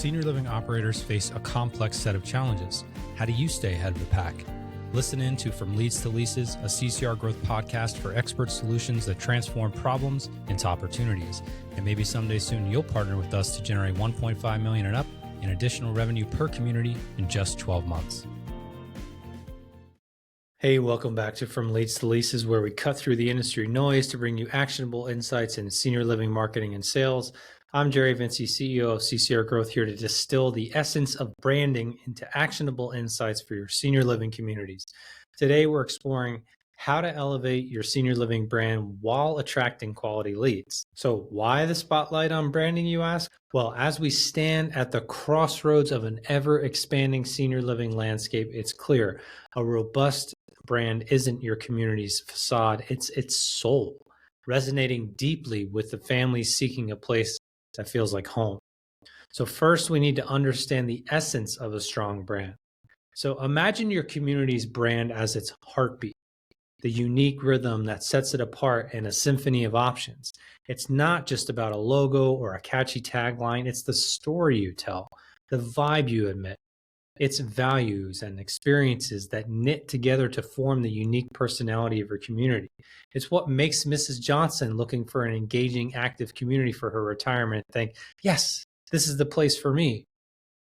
Senior living operators face a complex set of challenges. How do you stay ahead of the pack? Listen in to From Leads to Leases, a CCR Growth podcast for expert solutions that transform problems into opportunities. And maybe someday soon you'll partner with us to generate $1.5 million and up in additional revenue per community in just 12 months. Hey, welcome back to From Leads to Leases, where we cut through the industry noise to bring you actionable insights in senior living marketing and sales. I'm Jerry Vinci, CEO of CCR Growth, here to distill the essence of branding into actionable insights for your senior living communities. Today, we're exploring how to elevate your senior living brand while attracting quality leads. So why the spotlight on branding, you ask? Well, as we stand at the crossroads of an ever-expanding senior living landscape, it's clear a robust brand isn't your community's facade, it's its soul, resonating deeply with the families seeking a place that feels like home. So first, we need to understand the essence of a strong brand. So imagine your community's brand as its heartbeat, the unique rhythm that sets it apart in a symphony of options. It's not just about a logo or a catchy tagline, it's the story you tell, the vibe you emit, its values and experiences that knit together to form the unique personality of your community. It's what makes Mrs. Johnson, looking for an engaging, active community for her retirement, think, yes, this is the place for me.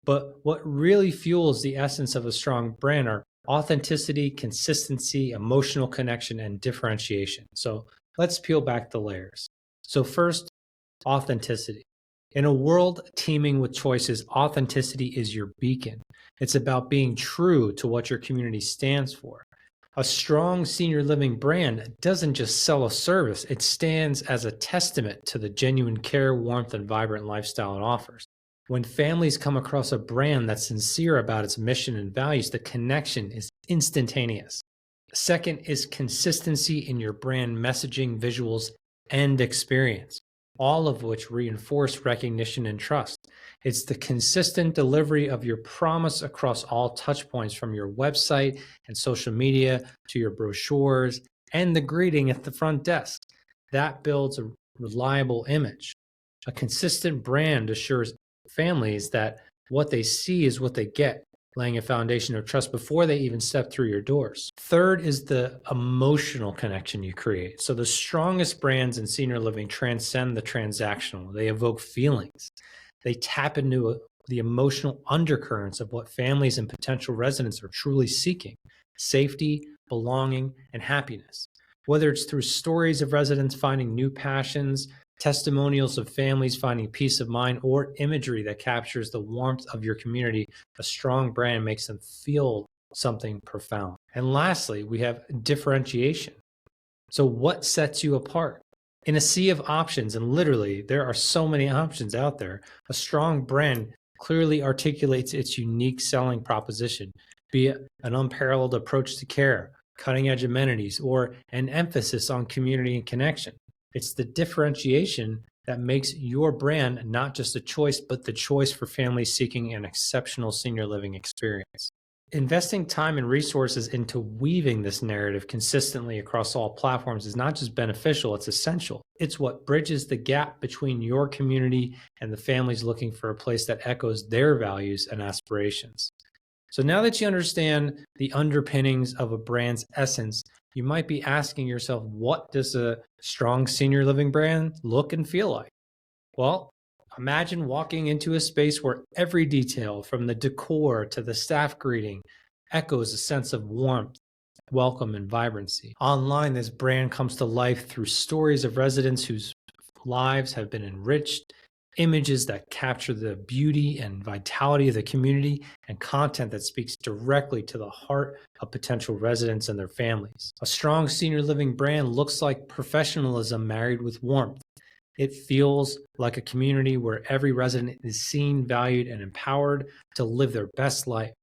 But what really fuels the essence of a strong brand are authenticity, consistency, emotional connection, and differentiation. So let's peel back the layers. So first, authenticity. In a world teeming with choices, authenticity is your beacon. It's about being true to what your community stands for. A strong senior living brand doesn't just sell a service, it stands as a testament to the genuine care, warmth, and vibrant lifestyle it offers. When families come across a brand that's sincere about its mission and values, the connection is instantaneous. Second is consistency in your brand messaging, visuals, and experience, all of which reinforce recognition and trust. It's the consistent delivery of your promise across all touchpoints, from your website and social media to your brochures and the greeting at the front desk. That builds a reliable image. A consistent brand assures families that what they see is what they get, laying a foundation of trust before they even step through your doors. Third is the emotional connection you create. So the strongest brands in senior living transcend the transactional. They evoke feelings. They tap into the emotional undercurrents of what families and potential residents are truly seeking: safety, belonging, and happiness. Whether it's through stories of residents finding new passions, testimonials of families finding peace of mind, or imagery that captures the warmth of your community, a strong brand makes them feel something profound. And lastly, we have differentiation. So what sets you apart? In a sea of options, and literally there are so many options out there, a strong brand clearly articulates its unique selling proposition, be it an unparalleled approach to care, cutting-edge amenities, or an emphasis on community and connection. It's the differentiation that makes your brand not just a choice, but the choice for families seeking an exceptional senior living experience. Investing time and resources into weaving this narrative consistently across all platforms is not just beneficial, it's essential. It's what bridges the gap between your community and the families looking for a place that echoes their values and aspirations. So now that you understand the underpinnings of a brand's essence, you might be asking yourself, what does a strong senior living brand look and feel like? Well, imagine walking into a space where every detail, from the decor to the staff greeting, echoes a sense of warmth, welcome, and vibrancy. Online, this brand comes to life through stories of residents whose lives have been enriched, images that capture the beauty and vitality of the community, and content that speaks directly to the heart of potential residents and their families. A strong senior living brand looks like professionalism married with warmth. It feels like a community where every resident is seen, valued, and empowered to live their best life.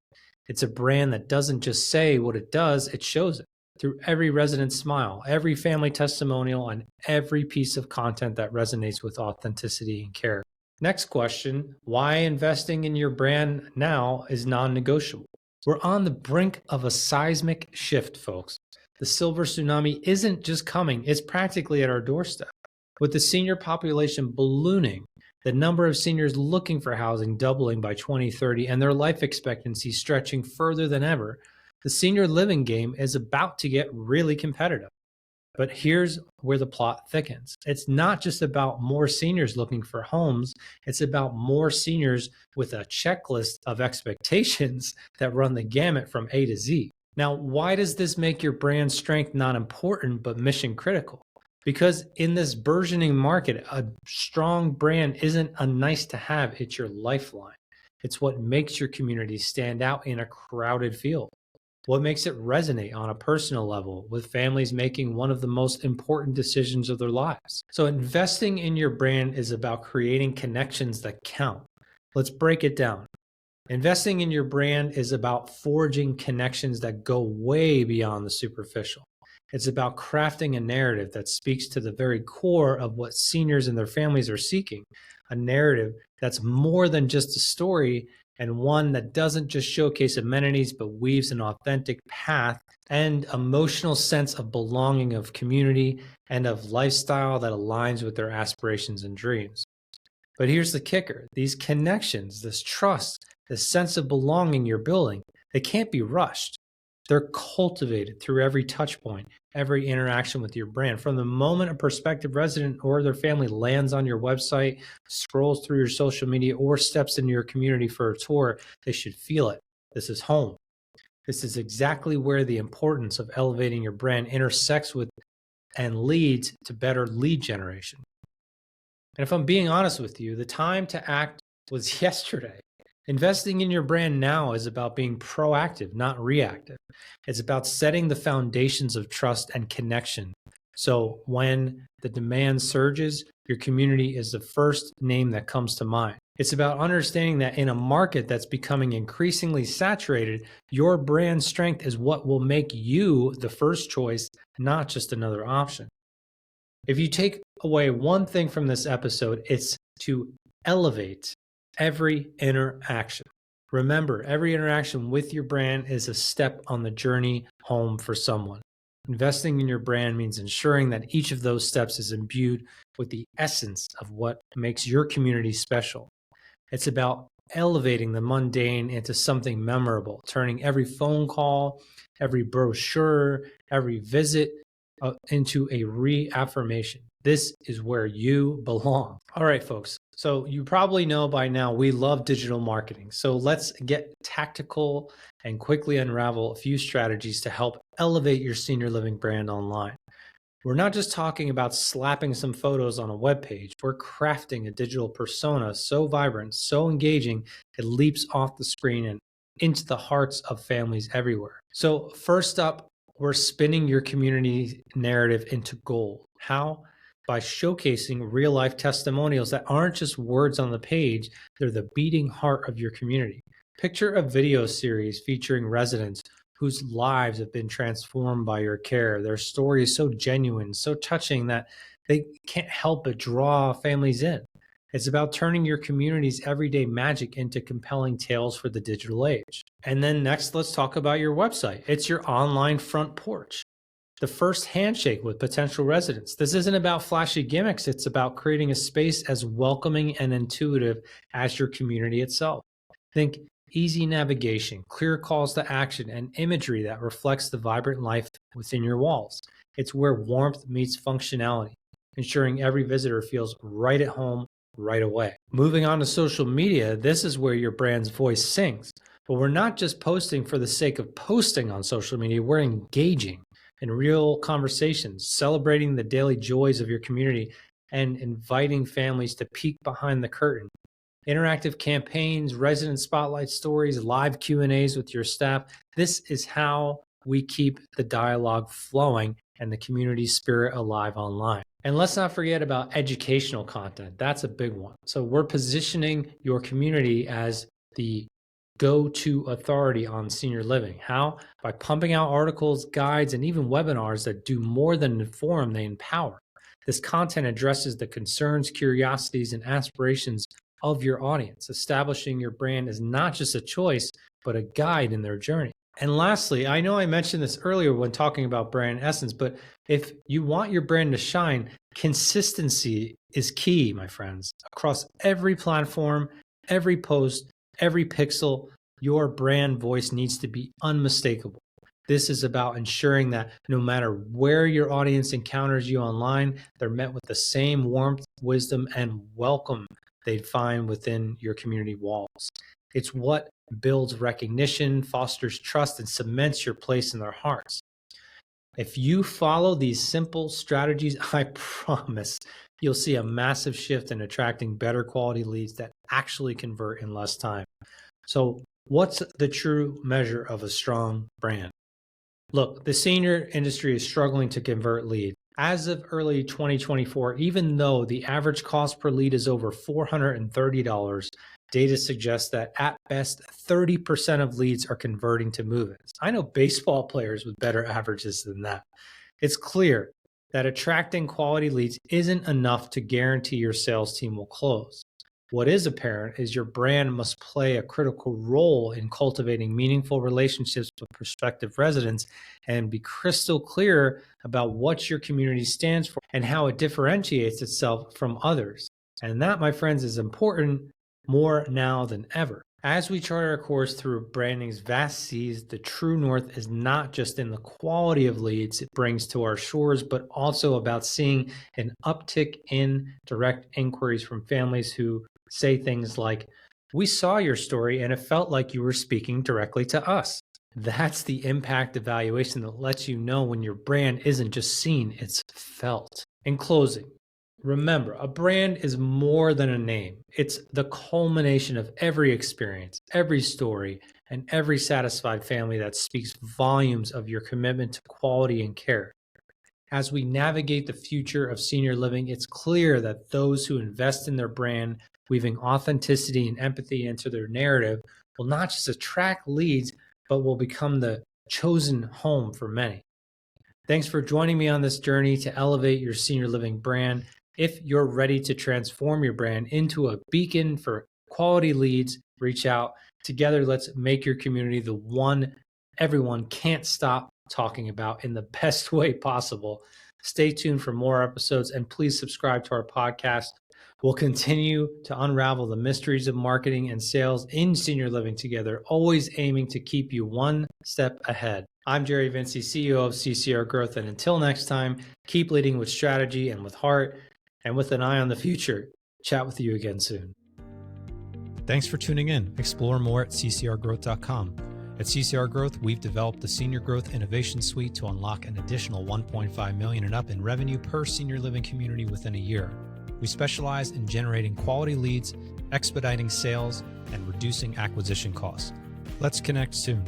It's a brand that doesn't just say what it does, it shows it through every resident smile, every family testimonial, and every piece of content that resonates with authenticity and care. Next question, why investing in your brand now is non-negotiable? We're on the brink of a seismic shift, folks. The silver tsunami isn't just coming, it's practically at our doorstep. With the senior population ballooning, the number of seniors looking for housing doubling by 2030 and their life expectancy stretching further than ever, the senior living game is about to get really competitive. But here's where the plot thickens. It's not just about more seniors looking for homes, it's about more seniors with a checklist of expectations that run the gamut from A to Z. Now, why does this make your brand strength not important but mission critical? Because in this burgeoning market, a strong brand isn't a nice to have, it's your lifeline. It's what makes your community stand out in a crowded field. What makes it resonate on a personal level with families making one of the most important decisions of their lives? So, investing in your brand is about creating connections that count. Let's break it down. Investing in your brand is about forging connections that go way beyond the superficial. It's about crafting a narrative that speaks to the very core of what seniors and their families are seeking, a narrative that's more than just a story, and one that doesn't just showcase amenities but weaves an authentic path and emotional sense of belonging, of community, and of lifestyle that aligns with their aspirations and dreams. But here's the kicker. These connections, this trust, this sense of belonging you're building, they can't be rushed. They're cultivated through every touch point, every interaction with your brand. From the moment a prospective resident or their family lands on your website, scrolls through your social media, or steps into your community for a tour, they should feel it. This is home. This is exactly where the importance of elevating your brand intersects with and leads to better lead generation. And if I'm being honest with you, the time to act was yesterday. Investing in your brand now is about being proactive, not reactive. It's about setting the foundations of trust and connection. So when the demand surges, your community is the first name that comes to mind. It's about understanding that in a market that's becoming increasingly saturated, your brand strength is what will make you the first choice, not just another option. If you take away one thing from this episode, it's to elevate every interaction. Remember, every interaction with your brand is a step on the journey home for someone. Investing in your brand means ensuring that each of those steps is imbued with the essence of what makes your community special. It's about elevating the mundane into something memorable, turning every phone call, every brochure, every visit into a reaffirmation. This is where you belong. All right, folks. So you probably know by now we love digital marketing. So let's get tactical and quickly unravel a few strategies to help elevate your senior living brand online. We're not just talking about slapping some photos on a web page. We're crafting a digital persona so vibrant, so engaging, it leaps off the screen and into the hearts of families everywhere. So first up, we're spinning your community narrative into gold. How? By showcasing real-life testimonials that aren't just words on the page, they're the beating heart of your community. Picture a video series featuring residents whose lives have been transformed by your care. Their story is so genuine, so touching that they can't help but draw families in. It's about turning your community's everyday magic into compelling tales for the digital age. And then next, let's talk about your website. It's your online front porch, the first handshake with potential residents. This isn't about flashy gimmicks. It's about creating a space as welcoming and intuitive as your community itself. Think easy navigation, clear calls to action, and imagery that reflects the vibrant life within your walls. It's where warmth meets functionality, ensuring every visitor feels right at home right away. Moving on to social media, this is where your brand's voice sings. But we're not just posting for the sake of posting on social media, we're engaging in real conversations, celebrating the daily joys of your community, and inviting families to peek behind the curtain. Interactive campaigns, resident spotlight stories, live Q&As with your staff. This is how we keep the dialogue flowing and the community spirit alive online. And let's not forget about educational content. That's a big one. So we're positioning your community as the go-to authority on senior living. How? By pumping out articles, guides, and even webinars that do more than inform, they empower. This content addresses the concerns, curiosities, and aspirations of your audience. Establishing your brand is not just a choice, but a guide in their journey. And lastly, I know I mentioned this earlier when talking about brand essence, but if you want your brand to shine, consistency is key, my friends. Across every platform, every post, every pixel, your brand voice needs to be unmistakable. This is about ensuring that no matter where your audience encounters you online, they're met with the same warmth, wisdom, and welcome they'd find within your community walls. It's what builds recognition, fosters trust, and cements your place in their hearts. If you follow these simple strategies, I promise you'll see a massive shift in attracting better quality leads that actually convert in less time. So, what's the true measure of a strong brand? Look, the senior industry is struggling to convert leads. As of early 2024, even though the average cost per lead is over $430, data suggests that at best 30% of leads are converting to move-ins. I know baseball players with better averages than that. It's clear that attracting quality leads isn't enough to guarantee your sales team will close. What is apparent is your brand must play a critical role in cultivating meaningful relationships with prospective residents and be crystal clear about what your community stands for and how it differentiates itself from others. And that, my friends, is important more now than ever. As we chart our course through branding's vast seas, the true north is not just in the quality of leads it brings to our shores, but also about seeing an uptick in direct inquiries from families who say things like, "We saw your story and it felt like you were speaking directly to us." That's the impact evaluation that lets you know when your brand isn't just seen, it's felt. In closing, remember, a brand is more than a name. It's the culmination of every experience, every story, and every satisfied family that speaks volumes of your commitment to quality and care. As we navigate the future of senior living, it's clear that those who invest in their brand, weaving authenticity and empathy into their narrative, will not just attract leads, but will become the chosen home for many. Thanks for joining me on this journey to elevate your senior living brand. If you're ready to transform your brand into a beacon for quality leads, reach out. Together, let's make your community the one everyone can't stop talking about in the best way possible. Stay tuned for more episodes and please subscribe to our podcast. We'll continue to unravel the mysteries of marketing and sales in senior living together, always aiming to keep you one step ahead. I'm Jerry Vinci, CEO of CCR Growth, and until next time, keep leading with strategy and with heart and with an eye on the future. Chat with you again soon. Thanks for tuning in. Explore more at ccrgrowth.com. At CCR Growth, we've developed the Senior Growth Innovation Suite to unlock an additional $1.5 million and up in revenue per senior living community within a year. We specialize in generating quality leads, expediting sales, and reducing acquisition costs. Let's connect soon.